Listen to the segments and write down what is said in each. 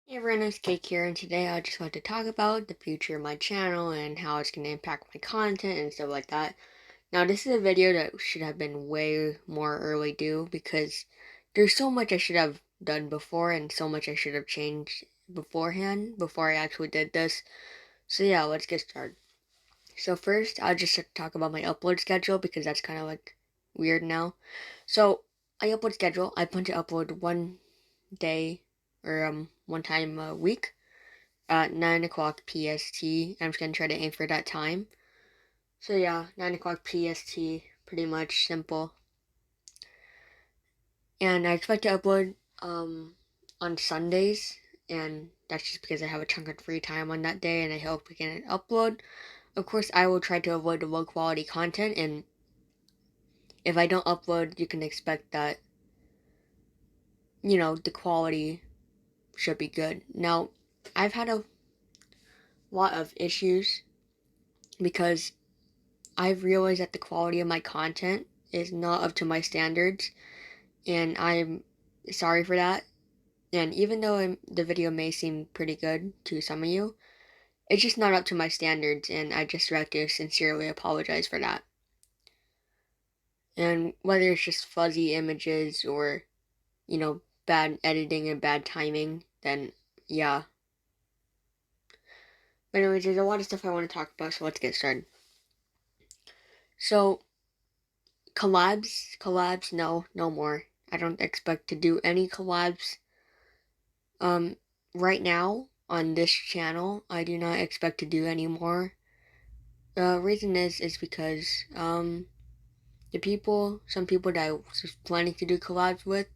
Hey everyone, it's Cake here, and today I just want to talk about the future of my channel and how it's going to impact my content and stuff like that. Now, this is a video that should have been way more early due because there's so much I should have done before and so much I should have changed beforehand before I actually did this. So yeah, let's get started. So first, I'll just talk about my upload schedule because that's kind of like weird now. So, I upload schedule. I plan to upload one day or one time a week at 9 o'clock PST. I'm just going to try to aim for that time. So yeah, 9 o'clock PST, pretty much simple. And I expect to upload on Sundays, and that's just because I have a chunk of free time on that day, and I hope we can upload. Of course, I will try to avoid the low quality content, and if I don't upload, you can expect that, the quality should be good. Now, I've had a lot of issues because I've realized that the quality of my content is not up to my standards, and I'm sorry for that. And even though the video may seem pretty good to some of you, it's just not up to my standards, and I just like to sincerely apologize for that. And whether it's just fuzzy images or, bad editing and bad timing, then yeah. But anyways, there's a lot of stuff I want to talk about, so let's get started. So, collabs, no more. I don't expect to do any collabs. Right now on this channel, I do not expect to do any more. The reason is because some people that I was planning to do collabs with,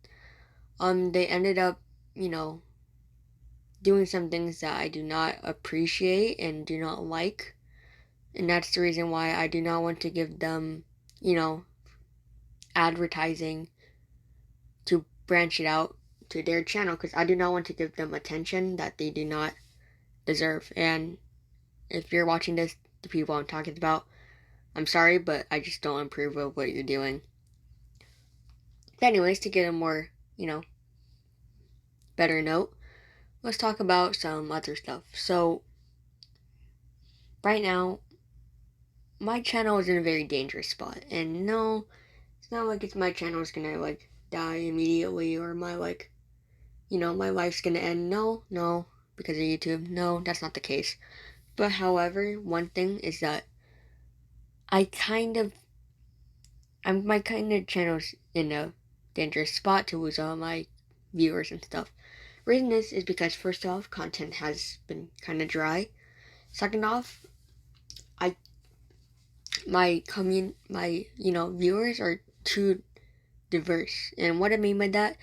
they ended up, doing some things that I do not appreciate and do not like, and that's the reason why I do not want to give them, advertising to branch it out to their channel because I do not want to give them attention that they do not deserve. And if you're watching this, the people I'm talking about, I'm sorry, but I just don't approve of what you're doing. But anyways, to get a more, better note, let's talk about some other stuff. So, right now, my channel is in a very dangerous spot. And no, it's not like my channel is gonna, die immediately or my life's gonna end. No, because of YouTube. No, that's not the case. But however, one thing is that I kind of my kind of channel's in a dangerous spot to lose all my viewers and stuff. Reason is because first off, content has been kind of dry. Second off, I my viewers are too diverse, and what I mean by that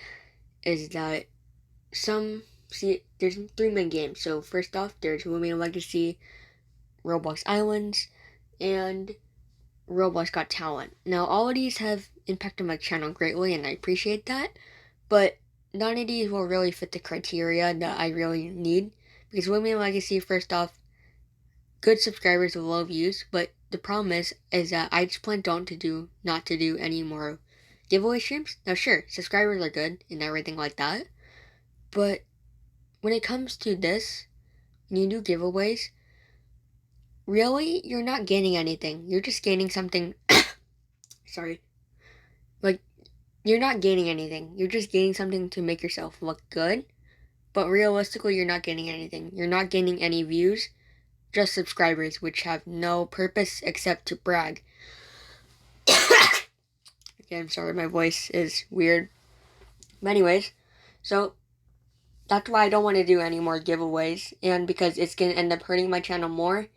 is that there's three main games. So first off, there's Women Legacy, Roblox Islands, and Roblox Got Talent. Now, all of these have impacted my channel greatly, and I appreciate that, but none of these will really fit the criteria that I really need, because Women Legacy, first off, good subscribers with low views, but the problem is that I just plan not to do any more giveaway streams. Now, sure, subscribers are good and everything like that, but when it comes to this, when you do giveaways, really, you're not gaining anything. You're just gaining something. Sorry. Like, you're not gaining anything. You're just gaining something to make yourself look good. But realistically, you're not gaining anything. You're not gaining any views, just subscribers, which have no purpose except to brag. Okay, I'm sorry, my voice is weird. But anyways, so that's why I don't want to do any more giveaways, and because it's going to end up hurting my channel more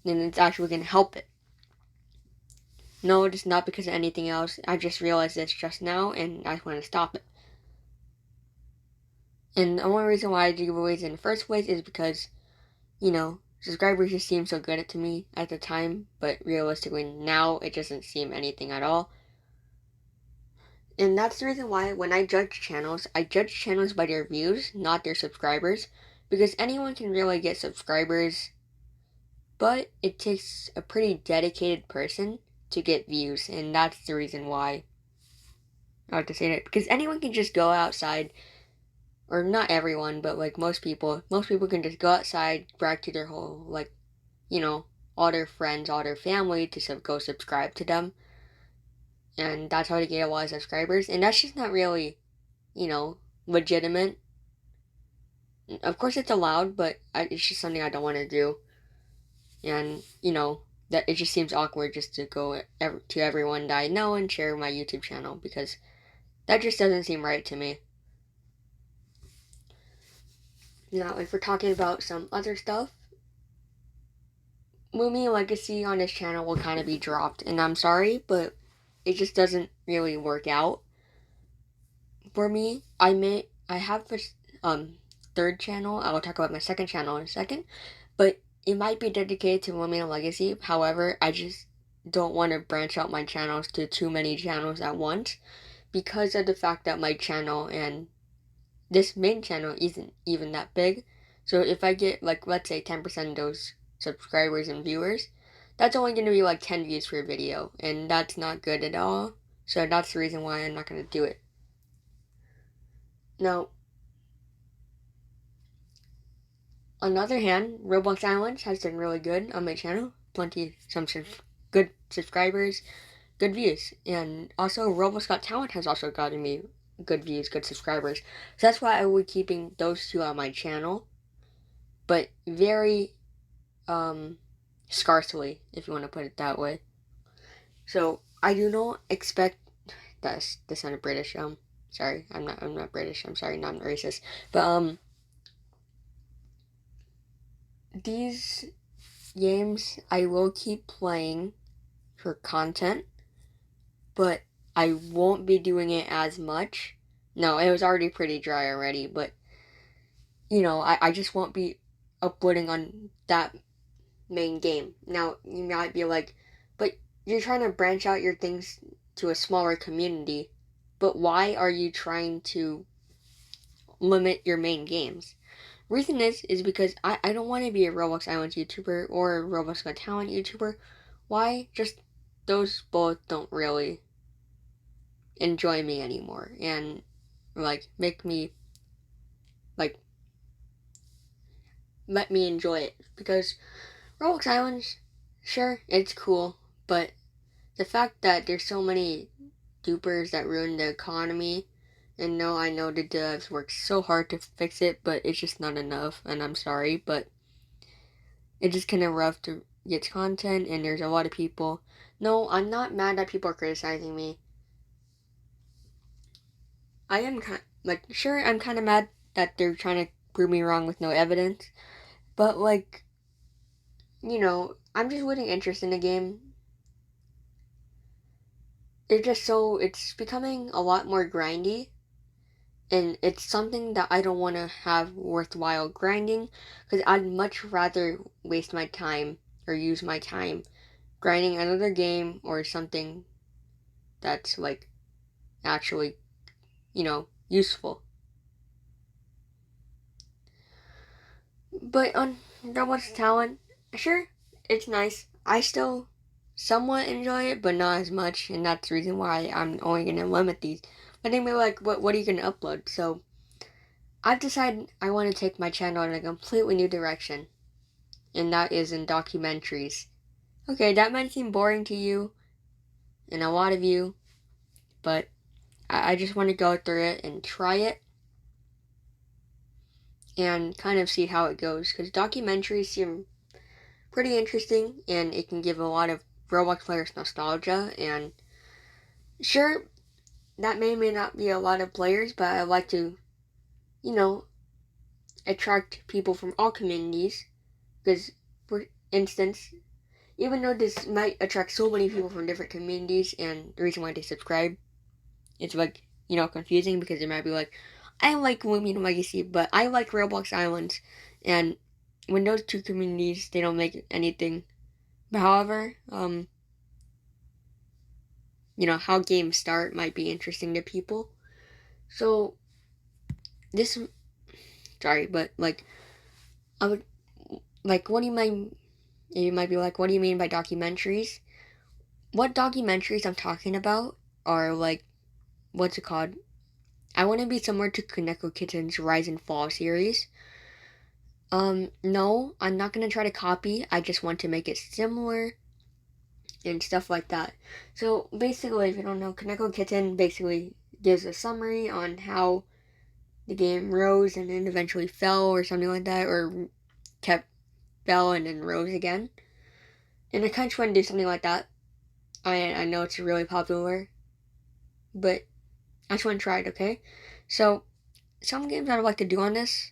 than it's actually going to help it. No, it is not because of anything else. I just realized this just now, and I want to stop it. And the only reason why I do giveaways in the first place is because, subscribers just seem so good to me at the time, but realistically now it doesn't seem anything at all. And that's the reason why when I judge channels by their views, not their subscribers, because anyone can really get subscribers, but it takes a pretty dedicated person to get views, and that's the reason why I like to say that, because anyone can just go outside or not everyone, but like most people can just go outside, brag to their whole, like, you know, all their friends, all their family to go subscribe to them. And that's how they get a lot of subscribers. And that's just not really, you know, legitimate. Of course, it's allowed, but it's just something I don't want to do. And, you know, that it just seems awkward just to go to everyone that I know and share my YouTube channel because that just doesn't seem right to me. Now, if we're talking about some other stuff, Lumi Legacy on this channel will kind of be dropped, and I'm sorry, but it just doesn't really work out for me. I have this third channel. I will talk about my second channel in a second, but it might be dedicated to Lumi Legacy. However, I just don't want to branch out my channels to too many channels at once because of the fact that my channel and this main channel isn't even that big. So if I get, like, let's say 10% of those subscribers and viewers, that's only going to be like 10 views per video, and that's not good at all. So that's the reason why I'm not going to do it. Now, on the other hand, Roblox Islands has done really good on my channel. Good subscribers, good views. And also, Roblox Got Talent has also gotten me good views, good subscribers. So that's why I will be keeping those two on my channel. But very scarcely, if you want to put it that way. So I do not expect this sounded British. Sorry, I'm not British. I'm sorry, not racist. But these games I will keep playing for content, but I won't be doing it as much. No, it was already pretty dry already, but you know, I just won't be uploading on that main game. Now, you might be like, but you're trying to branch out your things to a smaller community, but why are you trying to limit your main games? Reason is because I don't want to be a Roblox Islands YouTuber or a Roblox Got Talent YouTuber. Why? Just those both don't really enjoy me anymore and like make me like let me enjoy it because Roblox Islands, sure, it's cool, but the fact that there's so many dupers that ruin the economy, and no, I know the devs work so hard to fix it, but it's just not enough, and I'm sorry, but it's just kind of rough to get content, and there's a lot of people. No, I'm not mad that people are criticizing me. I am sure, I'm kind of mad that they're trying to prove me wrong with no evidence, but like, you know, I'm just losing interest in the game. It's becoming a lot more grindy, and it's something that I don't want to have worthwhile grinding because I'd much rather waste my time or use my time grinding another game or something that's like actually, you know, useful. But on Roblox Talent, sure, it's nice. I still somewhat enjoy it, but not as much, and that's the reason why I'm only gonna limit these. But they may be like, what are you gonna upload? So I've decided I want to take my channel in a completely new direction, and that is in documentaries. Okay, that might seem boring to you and a lot of you, but I just want to go through it and try it and kind of see how it goes because documentaries seem pretty interesting and it can give a lot of Roblox players nostalgia. And sure, that may not be a lot of players, but I like to, you know, attract people from all communities because, for instance, even though this might attract so many people from different communities and the reason why they subscribe, it's like, you know, confusing because it might be like, I like Lumion Legacy, but I like Roblox Islands. And when those two communities, they don't make anything. But however, you know, how games start might be interesting to people. So, this, sorry, but like, I would, like, what do you mean? You might be like, what do you mean by documentaries? What documentaries I'm talking about are like, what's it called? I want to be similar to Kaneko Kitten's Rise and Fall series. No, I'm not gonna try to copy. I just want to make it similar and stuff like that. So basically, if you don't know, Kaneko Kitten basically gives a summary on how the game rose and then eventually fell or something like that, or kept fell and then rose again. And I kind of want to do something like that. I know it's really popular, but I just want to try it, okay? So, some games I would like to do on this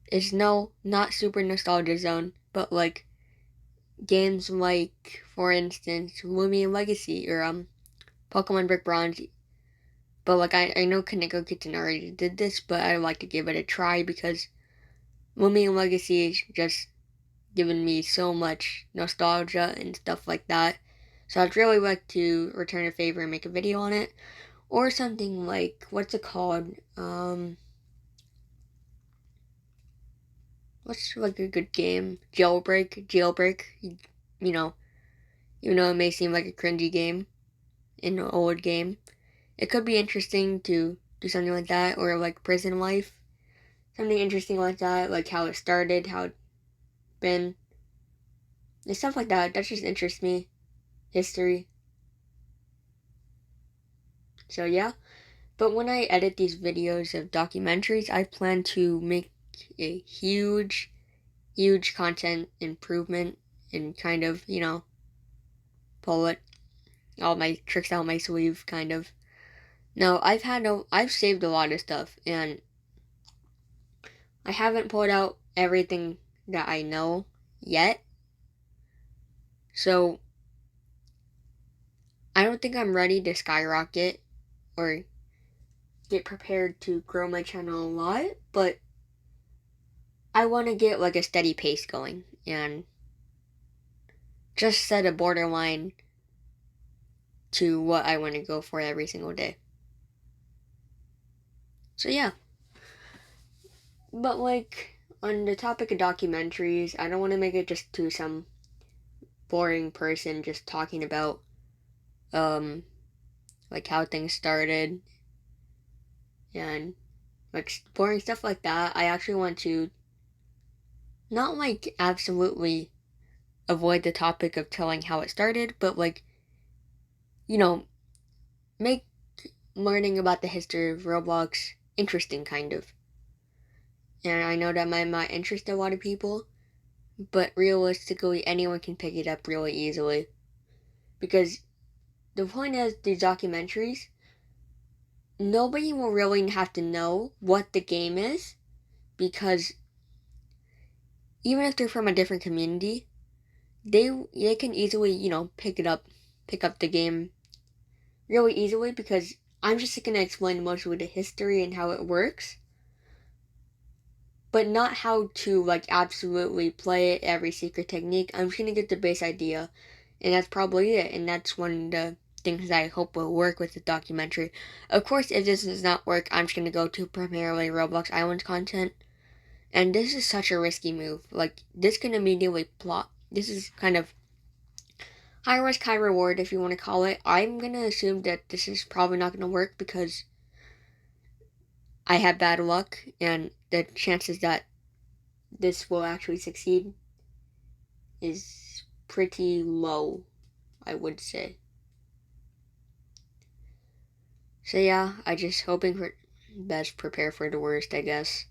is not super nostalgia zone, but like games like, for instance, Lumion Legacy or Pokemon Brick Bronze. But like I know Kaneko Kitten already did this, but I'd like to give it a try because Lumion Legacy is just given me so much nostalgia and stuff like that. So I'd really like to return a favor and make a video on it. Or something like, what's it called? What's like a good game? Jailbreak. You know, even though it may seem like a cringy game, in an old game, it could be interesting to do something like that, or like Prison Life, something interesting like that, like how it started, how it's been, and stuff like that. That just interests me, history. So yeah, but when I edit these videos of documentaries, I plan to make a huge content improvement and kind of, pull it all my tricks out my sleeve, kind of. No, I've saved a lot of stuff, and I haven't pulled out everything that I know yet. So I don't think I'm ready to skyrocket or get prepared to grow my channel a lot, but I want to get like a steady pace going and just set a borderline to what I want to go for every single day. So yeah. But like on the topic of documentaries, I don't want to make it just to some boring person just talking about like how things started and like boring stuff like that. I actually want to not like absolutely avoid the topic of telling how it started, but like, you know, make learning about the history of Roblox interesting, kind of. And I know that might not interest a lot of people, but realistically, anyone can pick it up really easily. Because the point is, these documentaries, nobody will really have to know what the game is, because even if they're from a different community, they can easily, pick up the game really easily, because I'm just going to explain mostly the history and how it works, but not how to like absolutely play it, every secret technique. I'm just going to get the base idea, and that's probably it, and that's one of the things that I hope will work with the documentary. Of course, if this does not work, I'm just going to go to primarily Roblox Islands content, and this is such a risky move. Like, this can immediately plot. This is kind of high risk, high reward, if you want to call it. I'm going to assume that this is probably not going to work because I have bad luck, and the chances that this will actually succeed is pretty low, I would say. So yeah, I just hoping for best, prepare for the worst, I guess.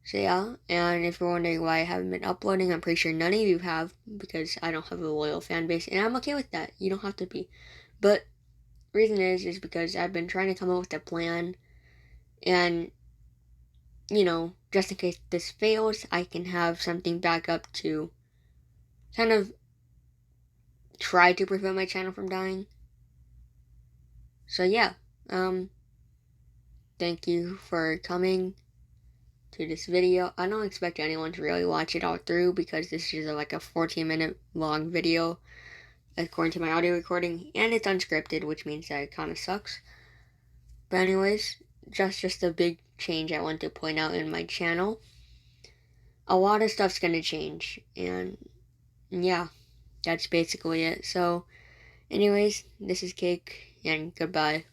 So yeah, and if you're wondering why I haven't been uploading, I'm pretty sure none of you have, because I don't have a loyal fan base, and I'm okay with that. You don't have to be. But reason is because I've been trying to come up with a plan, and just in case this fails, I can have something back up to kind of try to prevent my channel from dying. So yeah, thank you for coming to this video. I don't expect anyone to really watch it all through, because this is like a 14-minute long video according to my audio recording, and it's unscripted, which means that it kind of sucks. But anyways, just a big change I want to point out in my channel. A lot of stuff's gonna change, and yeah, that's basically it. So anyways, this is Cake, and goodbye.